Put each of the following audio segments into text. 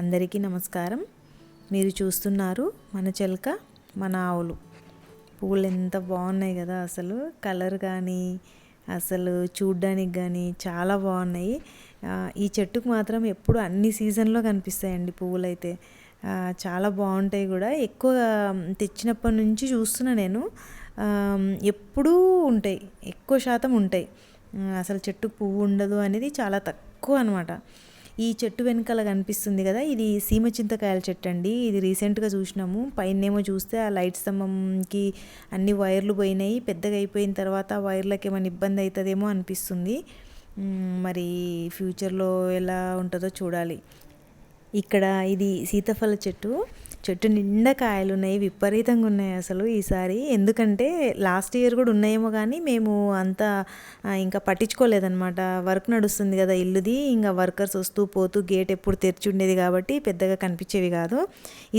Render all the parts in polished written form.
అందరికీ నమస్కారం. మీరు చూస్తున్నారు మన చిలక మన ఆవులు. పువ్వులు ఎంత బాగున్నాయి కదా, అసలు కలర్ కానీ అసలు చూడ్డానికి కానీ చాలా బాగున్నాయి. ఈ చెట్టుకు మాత్రం ఎప్పుడు అన్ని సీజన్లో కనిపిస్తాయండి పువ్వులు అయితే. చాలా బాగుంటాయి కూడా. ఎక్కువ తెచ్చినప్పటి నుంచి చూస్తున్నా నేను, ఎప్పుడూ ఉంటాయి, ఎక్కువ శాతం ఉంటాయి. అసలు చెట్టుకు పువ్వు ఉండదు అనేది చాలా తక్కువ అనమాట. ఈ చెట్టు వెనకాల కనిపిస్తుంది కదా, ఇది సీమ చింతకాయల చెట్టు అండి. ఇది రీసెంట్గా చూసినాము. పైనేమో చూస్తే ఆ లైట్ స్తంభంకి అన్ని వైర్లు పోయినాయి. పెద్దగా అయిపోయిన తర్వాత ఆ వైర్లకి ఏమైనా ఇబ్బంది అవుతుందేమో అనిపిస్తుంది. మరి ఫ్యూచర్లో ఎలా ఉంటుందో చూడాలి. ఇక్కడ ఇది సీతాఫల చెట్టు. చెట్టు నిండా కాయలు ఉన్నాయి, విపరీతంగా ఉన్నాయి అసలు ఈసారి. ఎందుకంటే లాస్ట్ ఇయర్ కూడా ఉన్నాయేమో కానీ మేము అంతా ఇంకా పట్టించుకోలేదన్నమాట. వర్క్ నడుస్తుంది కదా ఇల్లుది, ఇంకా వర్కర్స్ వస్తూ పోతూ గేట్ ఎప్పుడు తెరిచి ఉండేది కాబట్టి పెద్దగా కనిపించేవి కాదు.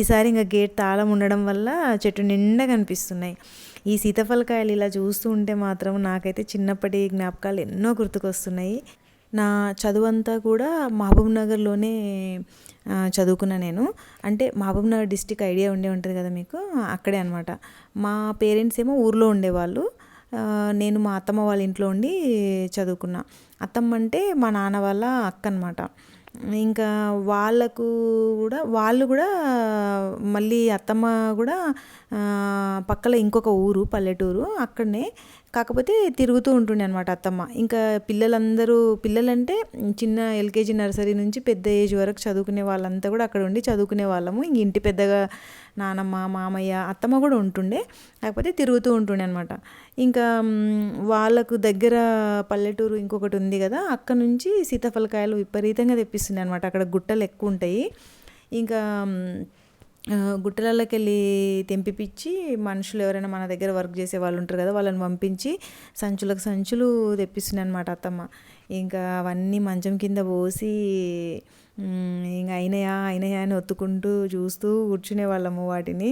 ఈసారి ఇంకా గేట్ తాళం ఉండడం వల్ల చెట్టు నిండా కనిపిస్తున్నాయి. ఈ సీతాఫలకాయలు ఇలా చూస్తూ ఉంటే మాత్రం నాకైతే చిన్నప్పటి జ్ఞాపకాలు ఎన్నో గుర్తుకొస్తున్నాయి. నా చదువంతా కూడా మహబూబ్ నగర్లోనే చదువుకున్నా నేను. అంటే మహబూబ్ నగర్ డిస్టిక్ ఐడియా ఉంటుంది కదా మీకు, అక్కడే అనమాట. మా పేరెంట్స్ ఏమో ఊర్లో ఉండేవాళ్ళు. నేను మా అత్తమ్మ వాళ్ళ ఇంట్లో ఉండి చదువుకున్నా. అత్తమ్మ అంటే మా నాన్న వాళ్ళ అక్క అనమాట. ఇంకా వాళ్ళు కూడా మళ్ళీ అత్తమ్మ కూడా పక్కల ఇంకొక ఊరు, పల్లెటూరు అక్కడనే. కాకపోతే తిరుగుతూ ఉంటుండే అనమాట అత్తమ్మ. ఇంకా పిల్లలంటే చిన్న ఎల్కేజీ నర్సరీ నుంచి పెద్ద ఏజ్ వరకు చదువుకునే వాళ్ళంతా కూడా అక్కడ ఉండి చదువుకునే వాళ్ళము. ఇంక ఇంటి పెద్దగా నానమ్మ, మామయ్య, అత్తమ్మ కూడా ఉంటుండే. కాకపోతే తిరుగుతూ ఉంటుండే అనమాట. ఇంకా వాళ్ళకు దగ్గర పల్లెటూరు ఇంకొకటి ఉంది కదా, అక్కడ నుంచి సీతాఫలకాయలు విపరీతంగా తెప్పిస్తుండే అనమాట. అక్కడ గుట్టలు ఎక్కువ ఉంటాయి. ఇంకా గుట్టలలోకి వెళ్ళి తెంపిపిచ్చి మనుషులు ఎవరైనా మన దగ్గర వర్క్ చేసే వాళ్ళు ఉంటారు కదా, వాళ్ళని పంపించి సంచులకు సంచులు తెప్పిస్తున్నాయి అనమాట అత్తమ్మ. ఇంకా అవన్నీ మంచం కింద పోసి ఇంకా అయినాయా అని ఒత్తుకుంటూ చూస్తూ కూర్చునే వాళ్ళము వాటిని.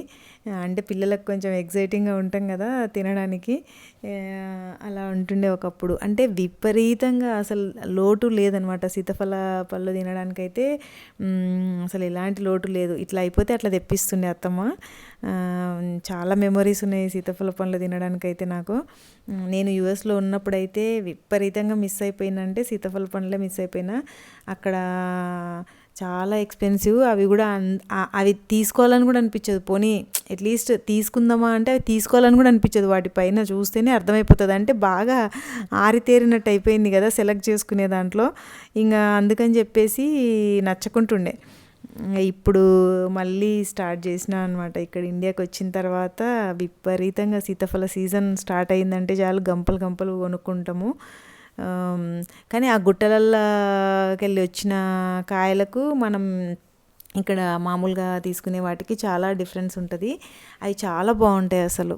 అంటే పిల్లలకు కొంచెం ఎగ్జైటింగ్గా ఉంటాం కదా తినడానికి, అలా ఉంటుండే ఒకప్పుడు. అంటే విపరీతంగా అసలు లోటు లేదనమాట సీతాఫల పళ్ళు తినడానికైతే. అసలు ఎలాంటి లోటు లేదు. ఇట్లా అయిపోతే అట్లా తెప్పిస్తుండే అత్తమ్మ. చాలా మెమొరీస్ ఉన్నాయి సీతాఫల పండ్లు తినడానికైతే నాకు. నేను యూఎస్లో ఉన్నప్పుడైతే విపరీతంగా మిస్ అయిపోయినంటే సీతాఫల పండ్లే మిస్ అయిపోయినా. అక్కడ చాలా ఎక్స్పెన్సివ్. అవి కూడా అవి తీసుకోవాలని కూడా అనిపించదు. పోనీ అట్లీస్ట్ తీసుకుందామా అంటే అవి తీసుకోవాలని కూడా అనిపించదు. వాటిపైన చూస్తేనే అర్థమైపోతుంది. అంటే బాగా ఆరితేరినట్టు అయిపోయింది కదా సెలెక్ట్ చేసుకునే దాంట్లో. ఇంకా అందుకని చెప్పేసి నచ్చకుంటుండే. ఇప్పుడు మళ్ళీ స్టార్ట్ చేసిన అనమాట. ఇక్కడ ఇండియాకి వచ్చిన తర్వాత విపరీతంగా సీతాఫల సీజన్ స్టార్ట్ అయిందంటే చాలు గంపలు గంపలు కొనుక్కుంటాము. కానీ ఆ గుట్టలలోకి వెళ్ళి వచ్చిన కాయలకు మనం ఇక్కడ మామూలుగా తీసుకునే వాటికి చాలా డిఫరెన్స్ ఉంటుంది. అవి చాలా బాగుంటాయి అసలు.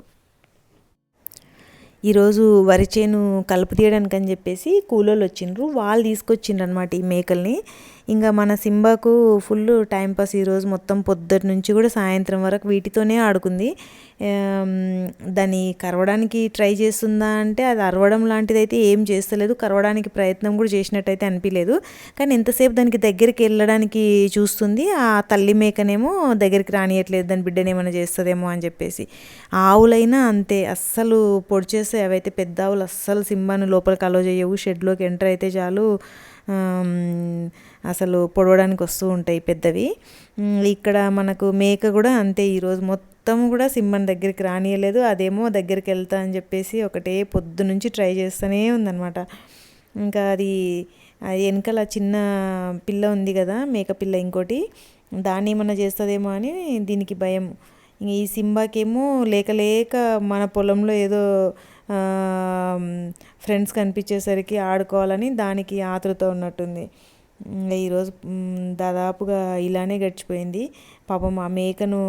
ఈరోజు వరి చేను కలుపు తీయడానికి అని చెప్పేసి కూలోళ్ళు వచ్చిండ్రు. వాళ్ళు తీసుకొచ్చిండ్రు అనమాట ఈ మేకల్ని. ఇంకా మన సింబాకు ఫుల్ టైంపాస్ ఈరోజు మొత్తం పొద్దుటి నుంచి కూడా సాయంత్రం వరకు వీటితోనే ఆడుకుంది. దాన్ని కరవడానికి ట్రై చేస్తుందా అంటే అది అరవడం లాంటిది అయితే ఏం చేస్తలేదు. కరవడానికి ప్రయత్నం కూడా చేసినట్టయితే అనిపించలేదు. కానీ ఎంతసేపు దానికి దగ్గరికి వెళ్ళడానికి చూస్తుంది. ఆ తల్లి మేకనేమో దగ్గరికి రానియట్లేదు, దాని బిడ్డనేమైనా చేస్తుందేమో అని చెప్పేసి. ఆవులైనా అంతే, అస్సలు పొడి చేస్తే అవైతే పెద్ద ఆవులు అస్సలు సింబాను లోపలికి అలో చేయవు. షెడ్లోకి ఎంటర్ అయితే చాలు అసలు పొడవడానికి వస్తూ ఉంటాయి పెద్దవి. ఇక్కడ మనకు మేక కూడా అంతే. ఈరోజు మొత్తం కూడా సింబన్ దగ్గరికి రానియలేదు. అదేమో దగ్గరికి వెళ్తా అని చెప్పేసి ఒకటే పొద్దు నుంచి ట్రై చేస్తూనే ఉందన్నమాట. ఇంకా అది వెనకాల చిన్న పిల్ల ఉంది కదా, మేక పిల్ల ఇంకోటి, దాన్ని ఏమన్నా చేస్తుందేమో అని దీనికి భయం. ఈ సింబాకేమో లేక మన పొలంలో ఏదో ఫ్రెండ్స్ కనిపించేసరికి ఆడుకోవాలని దానికి ఆతృత ఉన్నట్టుంది. ఈరోజు దాదాపుగా ఇలానే గడిచిపోయింది. పాపం ఆ మేకను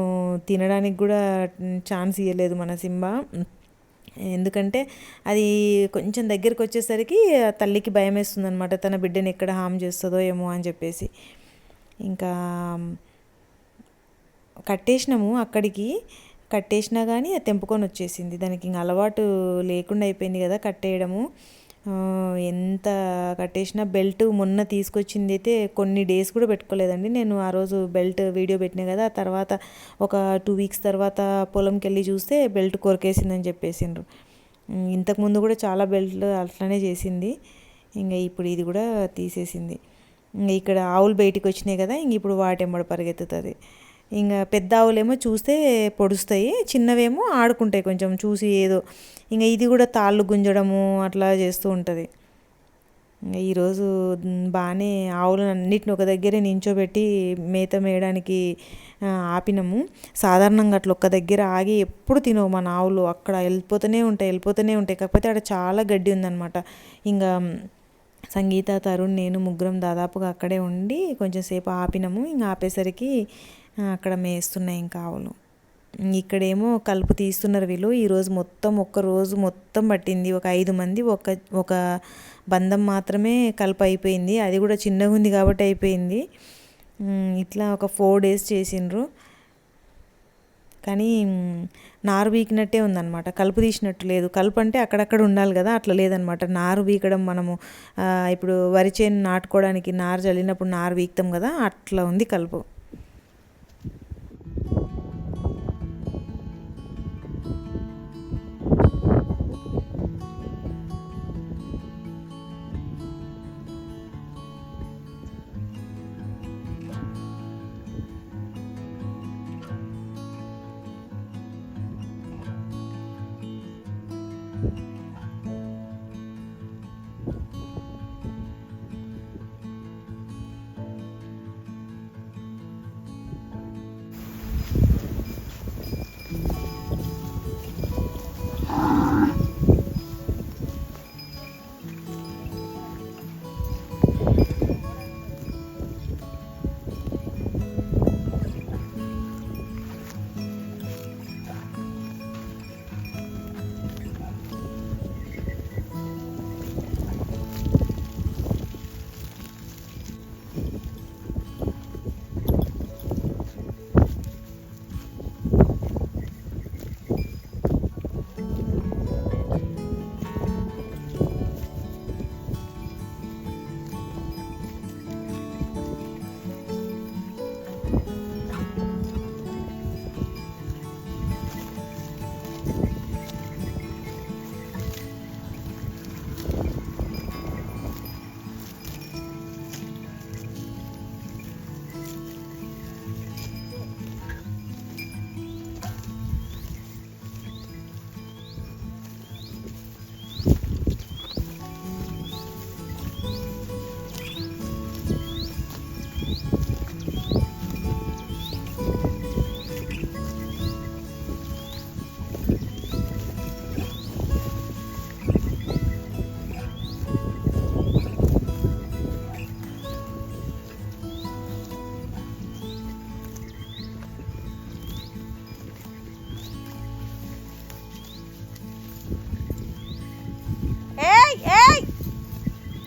తినడానికి కూడా ఛాన్స్ ఇవ్వలేదు మన సింబా. ఎందుకంటే అది కొంచెం దగ్గరికి వచ్చేసరికి తల్లికి భయం వేస్తుంది అనమాట, తన బిడ్డని ఎక్కడ హామ్ చేస్తుందో ఏమో అని చెప్పేసి. ఇంకా కట్టేసినాము, అక్కడికి కట్టేసినా కానీ అది తెంపుకొని వచ్చేసింది. దానికి ఇంక అలవాటు లేకుండా అయిపోయింది కదా కట్టేయడము. ఎంత కట్టేసినా బెల్ట్ మొన్న తీసుకొచ్చింది అయితే కొన్ని డేస్ కూడా పెట్టుకోలేదండి. నేను ఆ రోజు బెల్ట్ వీడియో పెట్టినా కదా, ఆ తర్వాత ఒక 2 వీక్స్ తర్వాత పొలంకి వెళ్ళి చూస్తే బెల్ట్ కొరికేసిందని చెప్పేసిండ్రు. ఇంతకుముందు కూడా చాలా బెల్ట్లు అట్లనే చేసింది. ఇంకా ఇప్పుడు ఇది కూడా తీసేసింది. ఇక్కడ ఆవులు బయటికి వచ్చినాయి కదా, ఇంక ఇప్పుడు వాటెంబడ పరిగెత్తుతుంది. ఇంకా పెద్ద ఆవులేమో చూస్తే పొడుస్తాయి, చిన్నవేమో ఆడుకుంటాయి కొంచెం చూసి ఏదో. ఇంకా ఇది కూడా తాళ్ళు గుంజడము అట్లా చేస్తూ ఉంటుంది. ఇంకా ఈరోజు బాగానే ఆవులను అన్నిటిని ఒక దగ్గరే నించోబెట్టి మేత మేయడానికి ఆపినాము. సాధారణంగా అట్లా ఒక్క దగ్గర ఆగి ఎప్పుడు తినవు మన ఆవులు, అక్కడ వెళ్ళిపోతూనే ఉంటాయి. కాకపోతే అక్కడ చాలా గడ్డి ఉందన్నమాట. ఇంకా సంగీత, తరుణ్, నేను ముగ్గురం దాదాపుగా అక్కడే ఉండి కొంచెం సేపు ఆపినాము. ఇంకా ఆపేసరికి అక్కడ మేస్తున్నాయి ఇంకా ఆవులు. ఇక్కడేమో కలుపు తీస్తున్నారు వీళ్ళు. ఈరోజు మొత్తం ఒక్కరోజు మొత్తం పట్టింది. ఒక 5 మంది ఒక బంధం మాత్రమే కలుపు అయిపోయింది. అది కూడా చిన్నగా ఉంది కాబట్టి అయిపోయింది. ఇట్లా ఒక 4 days చేసిండ్రు. కానీ నారు బీకినట్టే ఉందన్నమాట, కలుపు తీసినట్టు లేదు. కలుపు అంటే అక్కడక్కడ ఉండాలి కదా, అట్లా లేదనమాట. నారు బీకడం మనము ఇప్పుడు వరి చేను నాటుకోవడానికి నారు చల్లినప్పుడు నారు బీకుతాం కదా, అట్లా ఉంది కలుపు.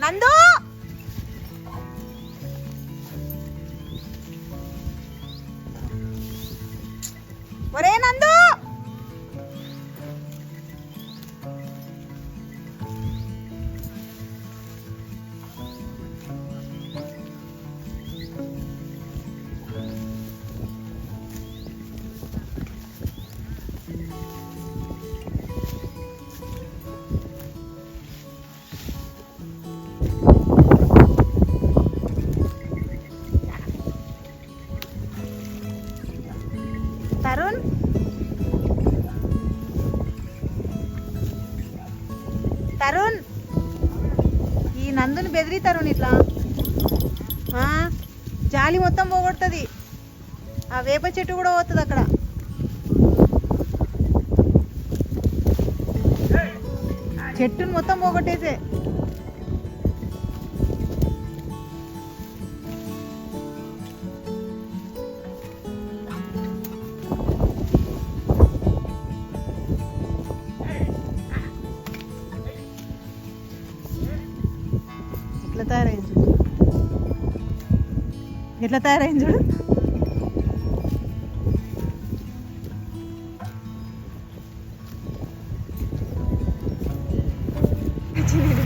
నందు, ఒరే నందు, తరుణ్, తరుణ్, ఈ నందుని బెదిరి తరుణ్, ఇట్లా జాలి మొత్తం పోగొడుతుంది. ఆ వేప చెట్టు కూడా పోతుంది అక్కడ. చెట్టును మొత్తం పోగొట్టేసే. ఎట్లా తయారైంది చూడు.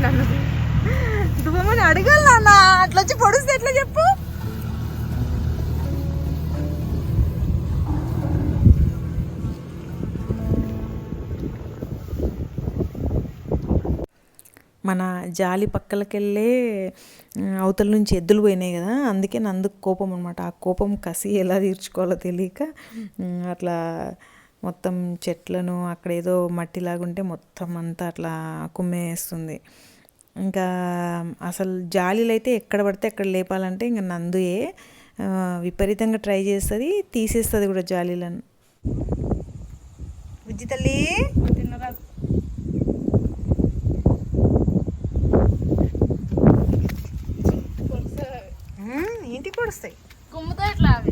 నన్ను వచ్చి పొడుస్తే ఎట్లా చెప్పు. మన జాలి పక్కలకెళ్ళే అవతల నుంచి ఎద్దులు పోయినాయి కదా, అందుకే నందుకు కోపం అనమాట. ఆ కోపం కసి ఎలా తీర్చుకోవాలో తెలియక అట్లా మొత్తం చెట్లను అక్కడ ఏదో మట్టిలాగుంటే మొత్తం అంతా అట్లా కుమ్మేస్తుంది. ఇంకా అసలు జాలీలు అయితే ఎక్కడ పడితే అక్కడ లేపాలంటే ఇంకా నందుయే విపరీతంగా ట్రై చేస్తుంది, తీసేస్తుంది కూడా జాలీలను. బుజ్జి తల్లి ఇంటికి కూడా వస్తాయి కుమ్ముతో ఇట్లా అవి.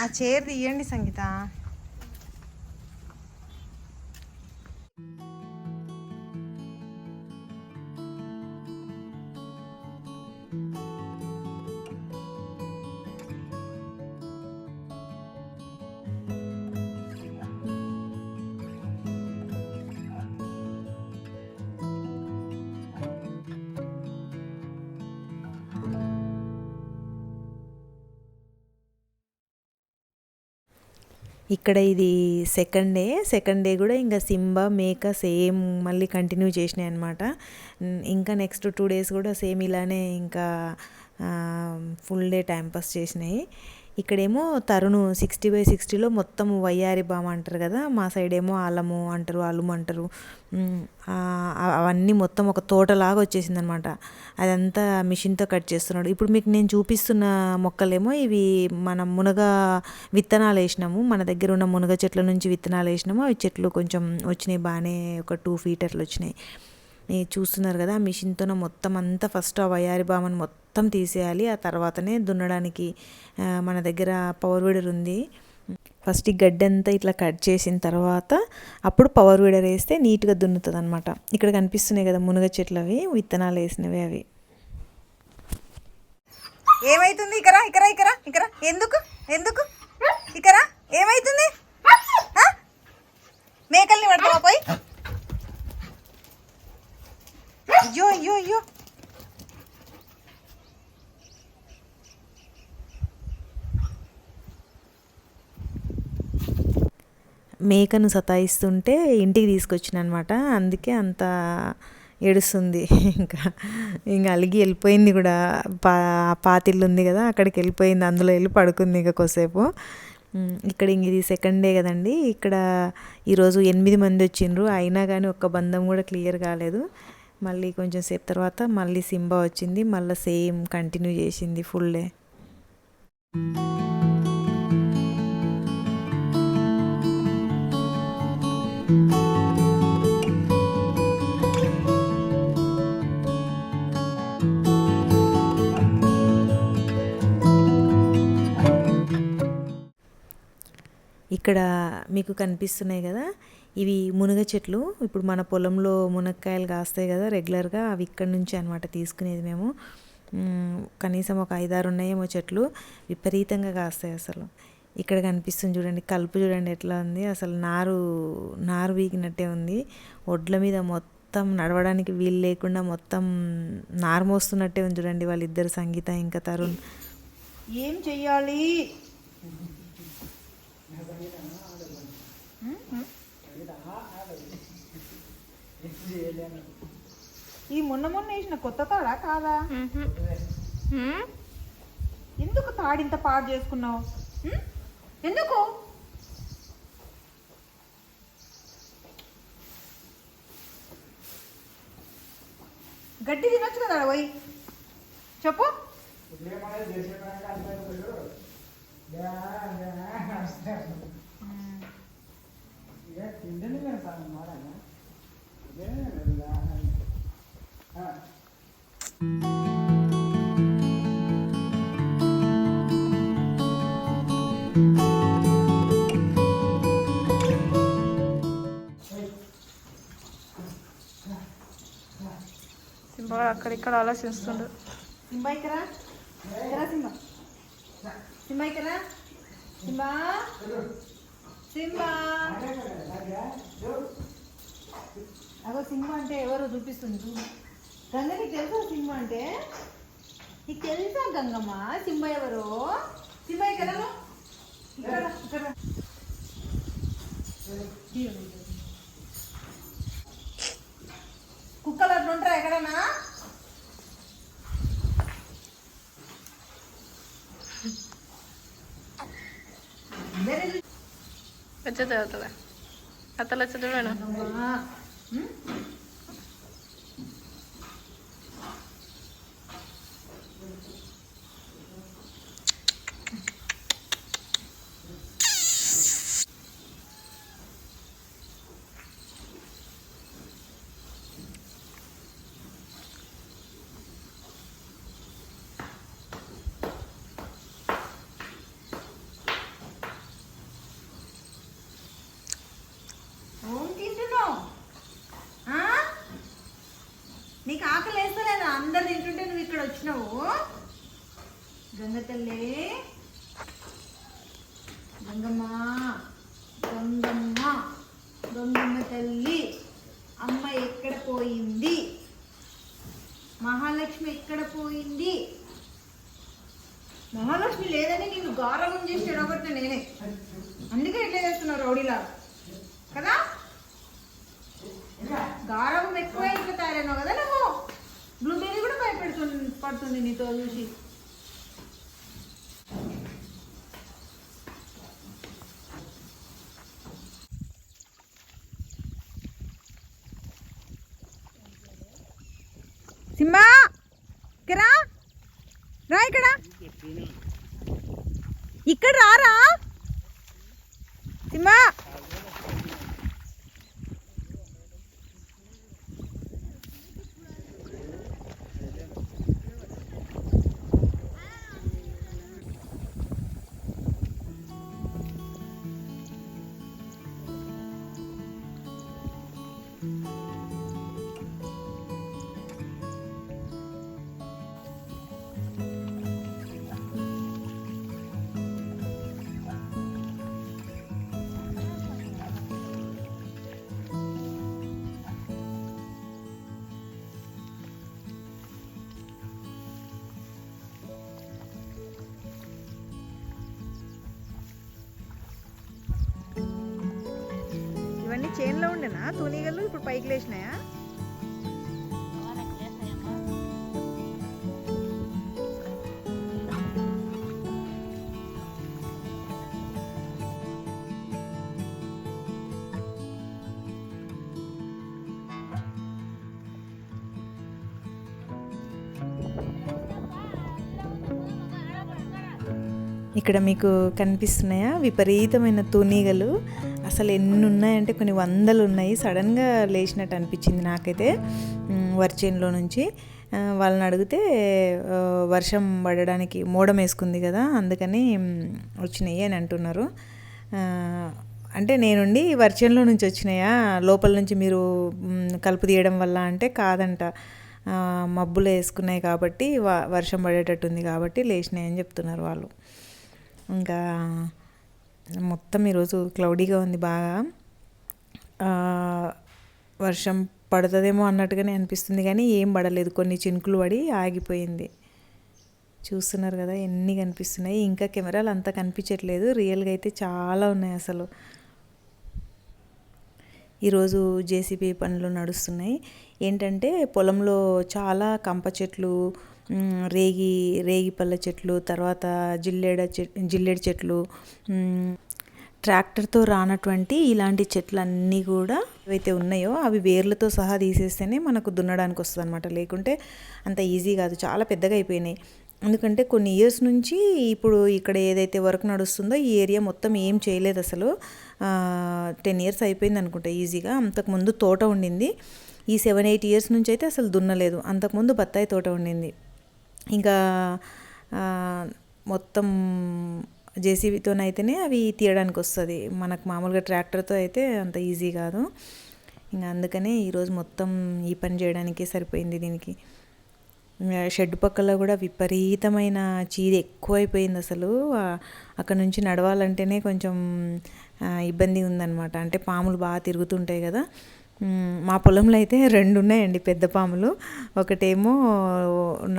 ఆ చైర్ తీయండి సంగీత. ఇక్కడ ఇది సెకండ్ డే కూడా ఇంకా సింబా మేక సేమ్ మళ్ళీ కంటిన్యూ చేసినాయి అనమాట. ఇంకా నెక్స్ట్ 2 days కూడా సేమ్ ఇలానే ఇంకా ఫుల్ డే టైంపాస్ చేసినాయి. ఇక్కడేమో తరుణు 60/60లో మొత్తం వయ్యారి బామ అంటారు కదా, మా సైడ్ ఏమో అలము అంటారు, అలుము అంటారు. అవన్నీ మొత్తం ఒక తోటలాగా వచ్చేసింది అనమాట. అదంతా మిషన్తో కట్ చేస్తున్నాడు. ఇప్పుడు మీకు నేను చూపిస్తున్న మొక్కలేమో ఇవి మనం మునగ విత్తనాలు వేసినాము, మన దగ్గర ఉన్న మునగ చెట్ల నుంచి విత్తనాలు వేసినాము. అవి చెట్లు కొంచెం వచ్చినాయి, బాగానే ఒక 2 feet అట్లా వచ్చినాయి. చూస్తున్నారు కదా, మిషన్తో మొత్తం అంతా ఫస్ట్ ఆ వయారి బామను మొత్తం తీసేయాలి. ఆ తర్వాతనే దున్నడానికి మన దగ్గర పవర్ వీడర్ ఉంది. ఫస్ట్ ఈ గడ్డి అంతా ఇట్లా కట్ చేసిన తర్వాత అప్పుడు పవర్ వీడర్ వేస్తే నీట్గా దున్నుతుంది అనమాట. ఇక్కడ కనిపిస్తున్నాయి కదా మునగ చెట్లు, అవి విత్తనాలు వేసినవి. అవి ఏమైతుంది? ఇకరా ఇకరా ఇకరా ఇకరా ఎందుకు ఎందుకు ఇకరా ఏమైతుంది? మేకల్ని పడతావా పోయి? అయ్యో అయ్యో అయ్యో, మేకను సతాయిస్తుంటే ఇంటికి తీసుకొచ్చిన అనమాట. అందుకే అంత ఏడుస్తుంది. ఇంకా అలిగి వెళ్ళిపోయింది కూడా. పాతిల్లు ఉంది కదా, అక్కడికి వెళ్ళిపోయింది, అందులో వెళ్ళి పడుకుంది ఇంకా కొద్దిసేపు. ఇక్కడ ఇంక ఇది సెకండ్ డే కదండి. ఇక్కడ ఈరోజు 8 మంది వచ్చిండ్రు, అయినా కానీ ఒక్క బంధం కూడా క్లియర్ కాలేదు. మళ్ళీ కొంచెం సేపు తర్వాత మళ్ళీ సింబా వచ్చింది, మళ్ళీ సేమ్ కంటిన్యూ చేసింది ఫుల్ డే. ఇక్కడ మీకు కనిపిస్తున్నాయి కదా, ఇవి మునగ చెట్లు. ఇప్పుడు మన పొలంలో మునక్కాయలు కాస్తాయి కదా రెగ్యులర్గా, అవి ఇక్కడ నుంచి అనమాట తీసుకునేది మేము. కనీసం ఒక 5-6 ఉన్నాయేమో చెట్లు, విపరీతంగా కాస్తాయి అసలు. ఇక్కడ కనిపిస్తుంది చూడండి, కలుపు చూడండి ఎట్లా ఉంది, అసలు నారు వీగినట్టే ఉంది. ఒడ్ల మీద మొత్తం నడవడానికి వీలు లేకుండా మొత్తం నారు మోస్తున్నట్టే ఉంది చూడండి వాళ్ళిద్దరు, సంగీత ఇంకా తరుణ్. ఏం చెయ్యాలి? ఈ మొన్న వేసిన కొత్త తాడా కాదా? ఎందుకు తాడింత పాడు చేసుకున్నావు? ఎందుకు? గడ్డి తినొచ్చు కదా పోయి, చెప్పు. సింబా అక్కడిక్కడ ఆలోచిస్తుండు. సింబా ఇక్కరా, సింబా సింబా ఇక్కరా, సింబా సింబా అగో సింహ అంటే ఎవరో చూపిస్తుంది చూడు. గంగ నీకు తెలుసా సింహ అంటే? నీకు తెలుసా గంగమ్మ సింహ ఎవరో? సింహ ఇక్కడ రా. ఇక్కడ రా, ఇక్కడ రా. కుక్కలు అట్లా ఉంటారా ఎక్కడన్నా? వచ్చేది అవుతుందా అత్తలు వచ్చేది మేడం. నీకు ఆకలి వేస్తలేదా? అందరు తింటుంటే నువ్వు ఇక్కడ వచ్చినావు. గంగ తల్లి, గంగమ్మ, గంగమ్మ, గంగమ్మ తల్లి, అమ్మ ఎక్కడ పోయింది? మహాలక్ష్మి ఎక్కడ పోయింది? మహాలక్ష్మి లేదని నేను గారవం చేసి ఎడగొట్టిన నేనే. అందుకే ఎట్లా చేస్తున్నావు రౌడీలా కదా? గారవం ఎక్కువ ఇట్లా తయారైనావు కదా నువ్వు. బ్లూబెర్రీ కూడా పడుతుంది నీతో చూసి. సింహ ఇక్కడ రా, ఇక్కడ రారా సింహ. ఇవన్నీ చైన్లో ఉండేనా తూనీగలు? ఇప్పుడు పైకి లేచినాయా? ఇక్కడ మీకు కనిపిస్తున్నాయా విపరీతమైన తూనీగలు? అసలు ఎన్ని ఉన్నాయంటే కొన్ని వందలు ఉన్నాయి. సడన్గా లేచినట్టు అనిపించింది నాకైతే వర్చేన్లో నుంచి. వాళ్ళని అడిగితే వర్షం పడడానికి మోడం వేసుకుంది కదా, అందుకని వచ్చినాయి అని అంటున్నారు. అంటే నేనుండి వర్షంలో నుంచి వచ్చినాయా, లోపల నుంచి మీరు కలుపు తీయడం వల్ల అంటే కాదంట, మబ్బులు వేసుకున్నాయి కాబట్టి వర్షం పడేటట్టుంది కాబట్టి లేచినాయి అని చెప్తున్నారు వాళ్ళు. ఇంకా మొత్తం ఈరోజు క్లౌడీగా ఉంది బాగా. వర్షం పడుతుందేమో అన్నట్టుగానే అనిపిస్తుంది కానీ ఏం పడలేదు, కొన్ని చినుకులు పడి ఆగిపోయింది. చూస్తున్నారు కదా ఎన్ని కనిపిస్తున్నాయి. ఇంకా కెమెరాలు అంతా కనిపించట్లేదు, రియల్గా అయితే చాలా ఉన్నాయి అసలు. ఈరోజు జేసీబీ పనులు నడుస్తున్నాయి. ఏంటంటే పొలంలో చాలా కంప చెట్లు, రేగి పళ్ళ చెట్లు, తర్వాత జిల్లేడు చెట్లు, ట్రాక్టర్తో రానటువంటి ఇలాంటి చెట్లన్నీ కూడా ఏవైతే ఉన్నాయో అవి వేర్లతో సహా తీసేస్తేనే మనకు దున్నడానికి వస్తుంది అనమాట. లేకుంటే అంత ఈజీ కాదు, చాలా పెద్దగా అయిపోయినాయి. ఎందుకంటే కొన్ని ఇయర్స్ నుంచి ఇప్పుడు ఇక్కడ ఏదైతే వర్క్ నడుస్తుందో ఈ ఏరియా మొత్తం ఏం చేయలేదు అసలు. 10 years అయిపోయింది అనుకుంటా ఈజీగా. అంతకుముందు తోట ఉండింది. ఈ 7-8 years నుంచి అయితే అసలు దున్నలేదు. అంతకుముందు బత్తాయి తోట ఉండింది. ఇంకా మొత్తం జేసీబీతోనైతేనే అవి తీయడానికి వస్తుంది, మనకు మామూలుగా ట్రాక్టర్తో అయితే అంత ఈజీ కాదు. ఇంకా అందుకనే ఈరోజు మొత్తం ఈ పని చేయడానికే సరిపోయింది దీనికి. షెడ్ పక్కలో కూడా విపరీతమైన చీర ఎక్కువైపోయింది అసలు. అక్కడ నుంచి నడవాలంటేనే కొంచెం ఇబ్బంది ఉందన్నమాట. అంటే పాములు బాగా తిరుగుతుంటాయి కదా, మా పొలంలో అయితే 2 ఉన్నాయండి పెద్ద పాములు. ఒకటేమో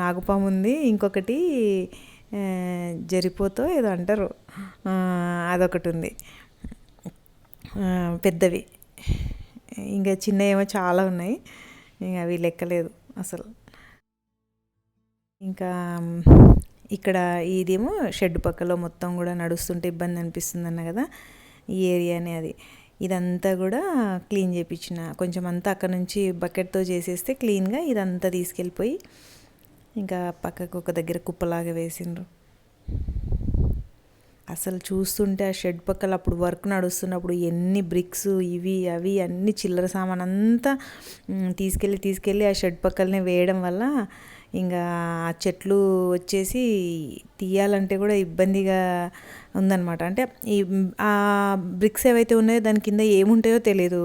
నాగుపాము ఉంది, ఇంకొకటి జరిపోతో ఏదో అంటారు, అదొకటి ఉంది, పెద్దవి. ఇంకా చిన్నవి ఏమో చాలా ఉన్నాయి, ఇంకా అవి లెక్కలేదు అసలు. ఇంకా ఇక్కడ ఇదేమో షెడ్ పక్కలో మొత్తం కూడా నడుస్తుంటే ఇబ్బంది అనిపిస్తుంది అన్న కదా, ఈ ఏరియానే అది. ఇదంతా కూడా క్లీన్ చేయించిన, కొంచెం అంతా అక్కడ నుంచి బకెట్తో చేసేస్తే క్లీన్గా ఇదంతా తీసుకెళ్ళిపోయి ఇంకా పక్కకు ఒక దగ్గర కుప్పలాగా వేసిండ్రు. అసలు చూస్తుంటే ఆ షెడ్ పక్కల అప్పుడు వర్క్ నడుస్తున్నప్పుడు ఎన్ని బ్రిక్స్ ఇవి అవి అన్ని చిల్లర సామాన్ అంతా తీసుకెళ్ళి ఆ షెడ్ పక్కలనే వేయడం వల్ల ఇంకా ఆ చెట్లు వచ్చేసి తీయాలంటే కూడా ఇబ్బందిగా ఉందన్నమాట. అంటే ఆ బ్రిక్స్ ఏవైతే ఉన్నాయో దాని కింద ఏముంటాయో తెలియదు.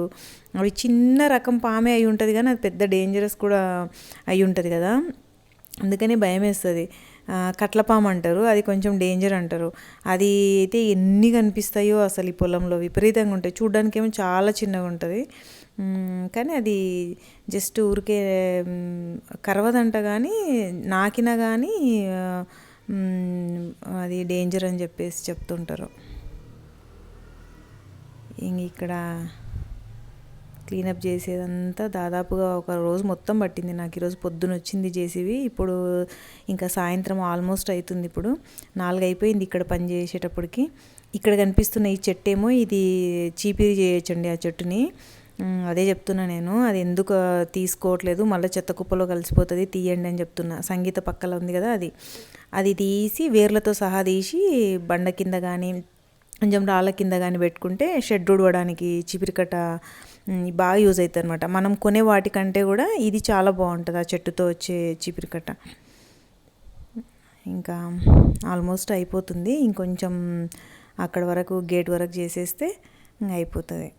అవి చిన్న రకం పామే అయి ఉంటుంది కానీ అది పెద్ద డేంజరస్ కూడా అయి ఉంటుంది కదా, అందుకని భయం వేస్తుంది. కట్లపాము అంటారు, అది కొంచెం డేంజర్ అంటారు. అది అయితే ఎన్ని కనిపిస్తాయో అసలు ఈ పొలంలో విపరీతంగా ఉంటాయి. చూడ్డానికి ఏమో చాలా చిన్నగా ఉంటుంది, కానీ అది జస్ట్ ఊరికే కరవదంట, కానీ నాకినా కానీ అది డేంజర్ అని చెప్పేసి చెప్తుంటారు. ఇంక ఇక్కడ క్లీనప్ చేసేదంతా దాదాపుగా ఒక రోజు మొత్తం పట్టింది నాకు. ఈరోజు పొద్దున వచ్చింది జేసీబీ, ఇప్పుడు ఇంకా సాయంత్రం ఆల్మోస్ట్ అవుతుంది. ఇప్పుడు 4 అయిపోయింది ఇక్కడ పని చేసేటప్పటికి. ఇక్కడ కనిపిస్తున్న ఈ చెట్టు ఏమో ఇది చీపిరి చేయొచ్చండి ఆ చెట్టుని. అదే చెప్తున్నా నేను, అది ఎందుకు తీసుకోవట్లేదు, మళ్ళీ చెత్త కుప్పలో కలిసిపోతుంది, తీయండి అని చెప్తున్నా. సంగీత పక్కల ఉంది కదా, అది తీసి వేర్లతో సహా తీసి బండ కింద కానీ కొంచెం రాళ్ళ కింద కానీ పెట్టుకుంటే షెడ్ ఉడవడానికి చీపిరికట్ట బాగా యూజ్ అవుతుంది అనమాట. మనం కొనే వాటికంటే కూడా ఇది చాలా బాగుంటుంది ఆ చెట్టుతో వచ్చే చీపిరికట్ట. ఇంకా ఆల్మోస్ట్ అయిపోతుంది, ఇంకొంచెం అక్కడ వరకు గేట్ వరకు చేసేస్తే ఇంకా అయిపోతుంది.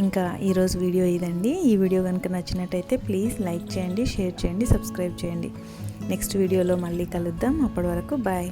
ఇంకా ఈరోజు వీడియో ఇదండి. ఈ వీడియో కనుక నచ్చినట్టయితే ప్లీజ్ లైక్ చేయండి, షేర్ చేయండి, సబ్స్క్రైబ్ చేయండి. నెక్స్ట్ వీడియోలో మళ్ళీ కలుద్దాం. అప్పటి వరకు బాయ్.